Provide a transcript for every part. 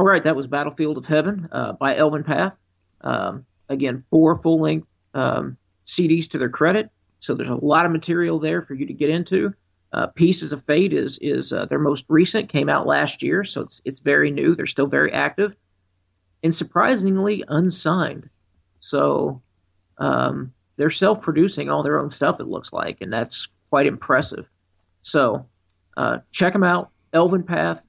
right, that was Battlefield of Heaven by Elven Path. Again, 4 full-length CDs to their credit, so there's a lot of material there for you to get into. Pieces of Fate is their most recent, came out last year, so it's very new. They're still very active, and surprisingly unsigned. So they're self-producing all their own stuff, it looks like, and that's quite impressive. So check them out. Elven Path,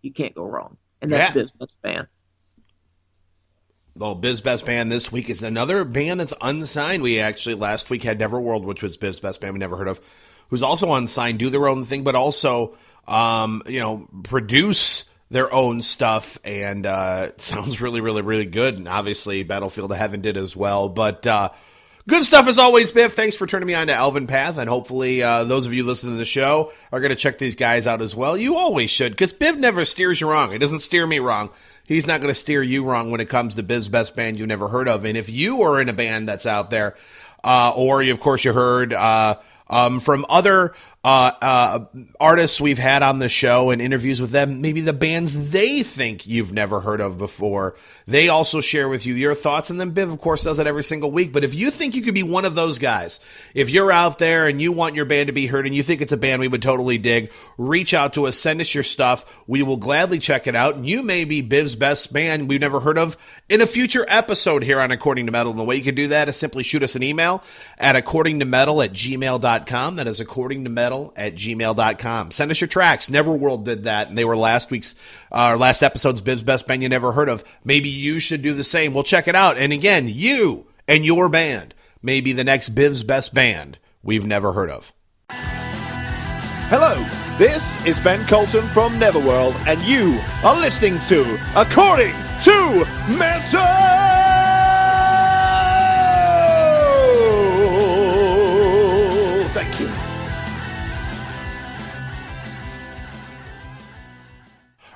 you can't go wrong. And that's Biz's best band. Well, Biz's best band this week is another band that's unsigned. We actually last week had Neverworld, which was Biz's best band we never heard of, who's also unsigned, do their own thing, but also produce their own stuff, and it sounds really, really, really good. And obviously, Battlefield of Heaven did as well. But good stuff as always, Biff. Thanks for turning me on to Elven Path, and hopefully those of you listening to the show are going to check these guys out as well. You always should, because Biff never steers you wrong. He doesn't steer me wrong. He's not going to steer you wrong when it comes to Biz's best band you've never heard of. And if you are in a band that's out there, or you heard from other artists we've had on the show and interviews with them, maybe the bands they think you've never heard of before, they also share with you your thoughts. And then Biv, of course, does it every single week. But if you think you could be one of those guys, if you're out there and you want your band to be heard and you think it's a band we would totally dig, reach out to us, send us your stuff. We will gladly check it out. And you may be Biv's best band we've never heard of in a future episode here on According to Metal. And the way you can do that is simply shoot us an email at accordingtometal@gmail.com. That is accordingtometal@gmail.com. Send us your tracks. Neverworld did that, and they were last episode's Biv's best band you never heard of. Maybe you should do the same. We'll check it out. And again, you and your band may be the next Biv's best band we've never heard of. Hello, this is Ben Colton from Neverworld, and you are listening to According to Metal! Thank you.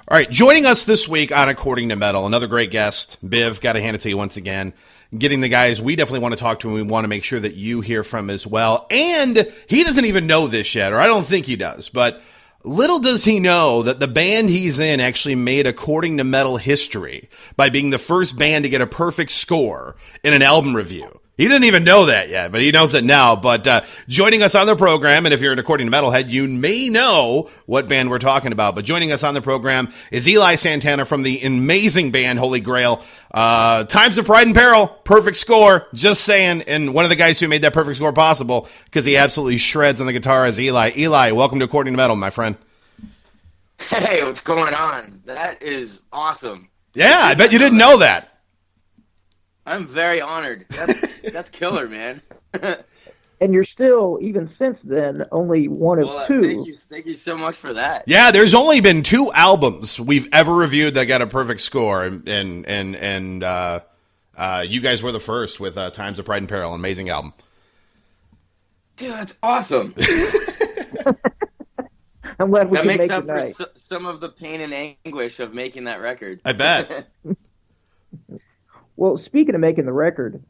All right, joining us this week on According to Metal, another great guest, Biv. Got to hand it to you once again. Getting the guys we definitely want to talk to and we want to make sure that you hear from as well. And he doesn't even know this yet, or I don't think he does, but little does he know that the band he's in actually made According to Metal history by being the first band to get a perfect score in an album review. He didn't even know that yet, but he knows it now. But joining us on the program, and if you're an According to Metalhead, you may know what band we're talking about. But joining us on the program is Eli Santana from the amazing band Holy Grail. Times of Pride and Peril, perfect score, just saying. And one of the guys who made that perfect score possible, because he absolutely shreds on the guitar, is Eli. Eli, welcome to According to Metal, my friend. Hey, what's going on? That is awesome. Yeah, I bet you didn't know that. I'm very honored. That's killer, man. And you're still, even since then, only one of two. Thank you so much for that. Yeah, there's only been 2 albums we've ever reviewed that got a perfect score, and you guys were the first with Times of Pride and Peril, an amazing album. Dude, that's awesome. I'm glad we that can makes make up for tonight. some of the pain and anguish of making that record. I bet. Well, speaking of making the record,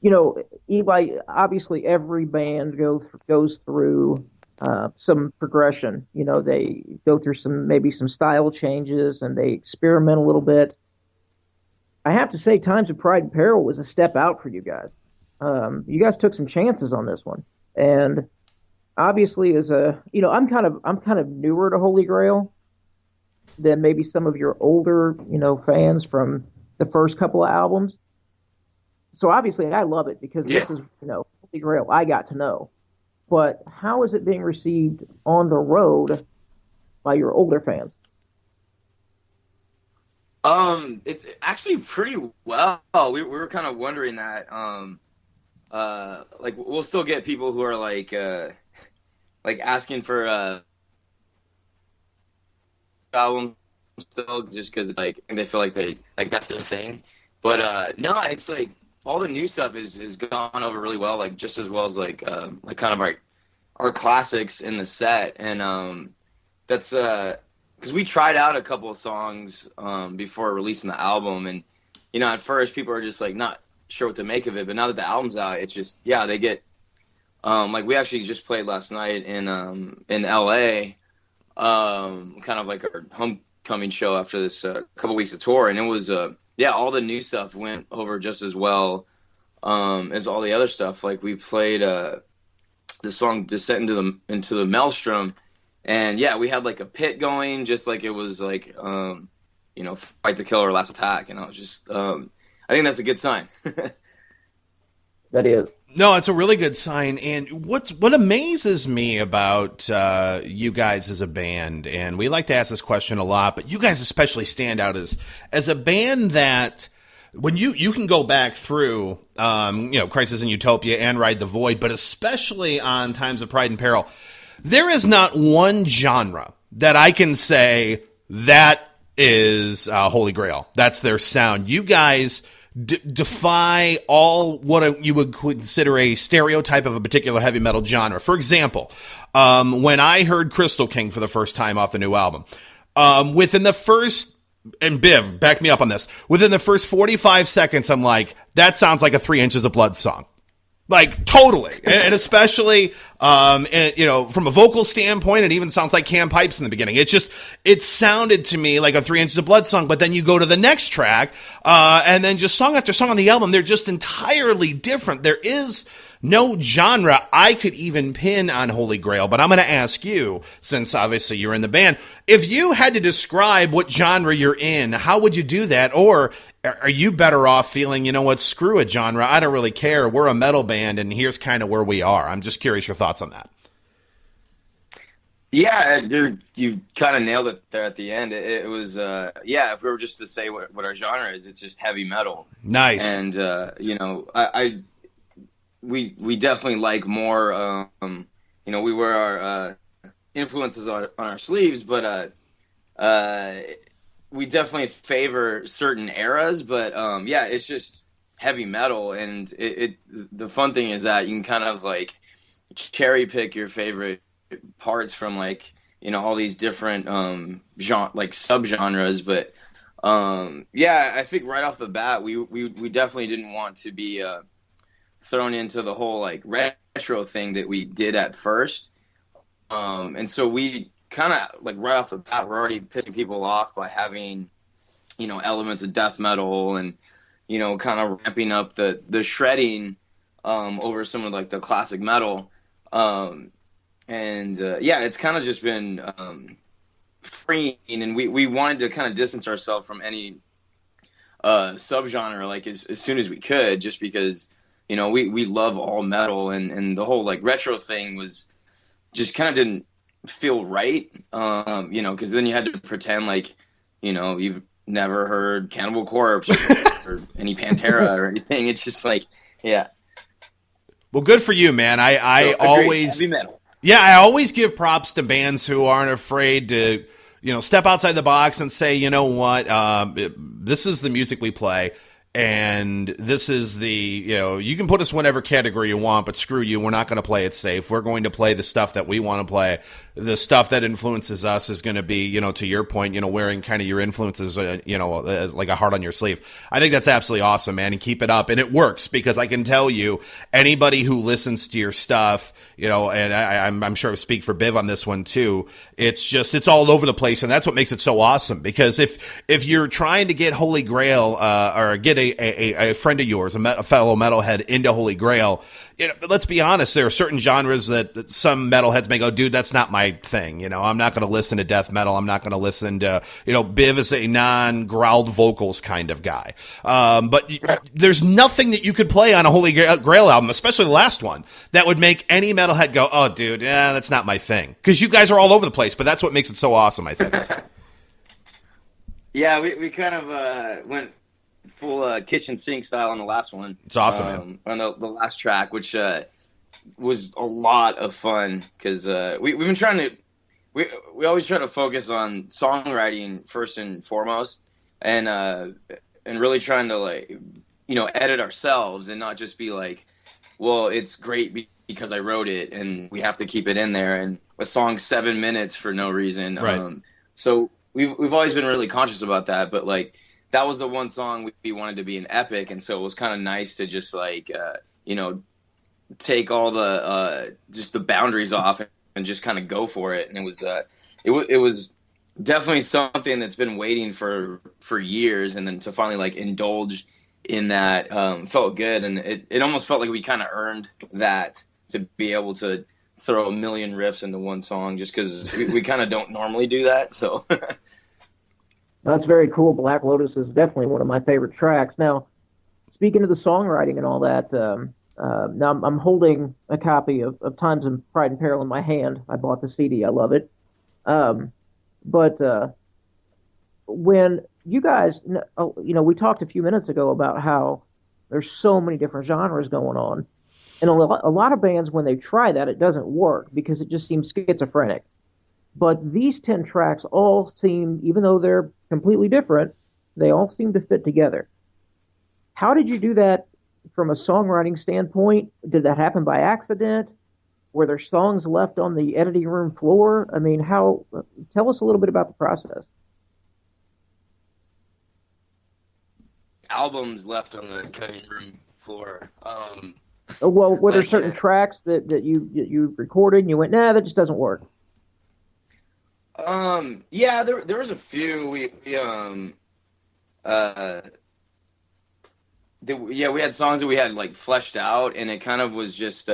Eli, obviously every band goes through some progression. You know, they go through maybe some style changes and they experiment a little bit. I have to say, Times of Pride and Peril was a step out for you guys. You guys took some chances on this one, and obviously, I'm kind of newer to Holy Grail than maybe some of your older, fans from the first couple of albums. So obviously I love it because this is, Holy Grail I got to know. But how is it being received on the road by your older fans? It's actually pretty well. We were kind of wondering that. We'll still get people who are like asking for album still, just because it's like they feel like that's their thing. But no, it's like all the new stuff is gone over really well, like just as well as like kind of our classics in the set. And that's because we tried out a couple of songs before releasing the album, and at first people are just like not sure what to make of it. But now that the album's out, it's just they get we actually just played last night in LA, kind of like our home upcoming show after this couple weeks of tour, and it was all the new stuff went over just as well as all the other stuff. Like we played the song "Descent into the Maelstrom," and we had like a pit going, just like it was like Fight to Kill or Last Attack, and I was just I think that's a good sign. That is. No, it's a really good sign. And what amazes me about you guys as a band, and we like to ask this question a lot, but you guys especially stand out as a band that when you can go back through, Crisis in Utopia and Ride the Void, but especially on Times of Pride and Peril, there is not one genre that I can say that is Holy Grail. That's their sound. You guys defy all what you would consider a stereotype of a particular heavy metal genre. For example, when I heard Crystal King for the first time off the new album, within the first, and Biv, back me up on this, within the first 45 seconds, I'm like, that sounds like a 3 Inches of Blood song. Like, totally. And especially, from a vocal standpoint, it even sounds like Cam Pipes in the beginning. It sounded to me like a 3 Inches of Blood song, but then you go to the next track, and then just song after song on the album, they're just entirely different. There is no genre I could even pin on Holy Grail, but I'm going to ask you, since obviously you're in the band, if you had to describe what genre you're in, how would you do that? Or are you better off feeling, you know what, screw a genre, I don't really care, we're a metal band, and here's kind of where we are? I'm just curious your thoughts on that. Yeah, you kind of nailed it there at the end. It was, if we were just to say what our genre is, it's just heavy metal. Nice. And, we definitely like more, we wear our influences on our sleeves, but we definitely favor certain eras, but it's just heavy metal. And the fun thing is that you can kind of like cherry pick your favorite parts from like, all these different subgenres. But I think right off the bat, we definitely didn't want to be thrown into the whole like retro thing that we did at first, and so we kind of like right off the bat we're already pissing people off by having elements of death metal and kind of ramping up the shredding over some of like the classic metal, it's kind of just been freeing, and we wanted to kind of distance ourselves from any subgenre like as soon as we could, just because we love all metal, and the whole like retro thing was just kind of didn't feel right, because then you had to pretend like, you've never heard Cannibal Corpse or any Pantera or anything. It's just like, yeah. Well, good for you, man. I always, heavy metal. Yeah, I always give props to bands who aren't afraid to, step outside the box and say, you know what, this is the music we play. And this is the, you can put us whatever category you want, but screw you, we're not going to play it safe. We're going to play the stuff that we want to play. The stuff that influences us is going to be, to your point, wearing kind of your influences, as like a heart on your sleeve. I think that's absolutely awesome, man, and keep it up. And it works, because I can tell you, anybody who listens to your stuff, and I'm sure I speak for Biv on this one too, it's all over the place, and that's what makes it so awesome. Because if you're trying to get Holy Grail, or get a friend of yours, a fellow metalhead, into Holy Grail, let's be honest, there are certain genres that some metalheads may go, dude, that's not my thing. I'm not going to listen to death metal. I'm not going to listen to, Biv is a non-growled vocals kind of guy. But there's nothing that you could play on a Holy Grail album, especially the last one, that would make any metalhead go, oh, dude, that's not my thing. Because you guys are all over the place, but that's what makes it so awesome, I think. Yeah, we kind of went full kitchen sink style on the last one. It's awesome, man. On the last track, which was a lot of fun, because we've been trying to we always try to focus on songwriting first and foremost, and really trying to like edit ourselves and not just be like, well, it's great because I wrote it and we have to keep it in there, and a song 7 minutes for no reason. Right. So we've always been really conscious about that, but like that was the one song we wanted to be an epic, and so it was kind of nice to just like take all the just the boundaries off and just kind of go for it. And it was definitely something that's been waiting for years, and then to finally like indulge in that felt good, and it almost felt like we kind of earned that to be able to throw a million riffs into one song, just because we kind of don't normally do that. So That's very cool. Black Lotus is definitely one of my favorite tracks. Now, speaking of the songwriting and all that, now I'm holding a copy of Times of Pride and Peril in my hand. I bought the CD. I love it. But when you guys, we talked a few minutes ago about how there's so many different genres going on. And a lot of bands, when they try that, it doesn't work because it just seems schizophrenic. But these 10 tracks all seem, even though they're completely different, they all seem to fit together. How did you do that from a songwriting standpoint? Did that happen by accident? Were there songs left on the editing room floor? I mean, tell us a little bit about the process. albums left on the cutting room floor. Well, were there certain tracks that you recorded and you went, nah, that just doesn't work? Yeah, there was a few. We had songs that we had like fleshed out, and it kind of was just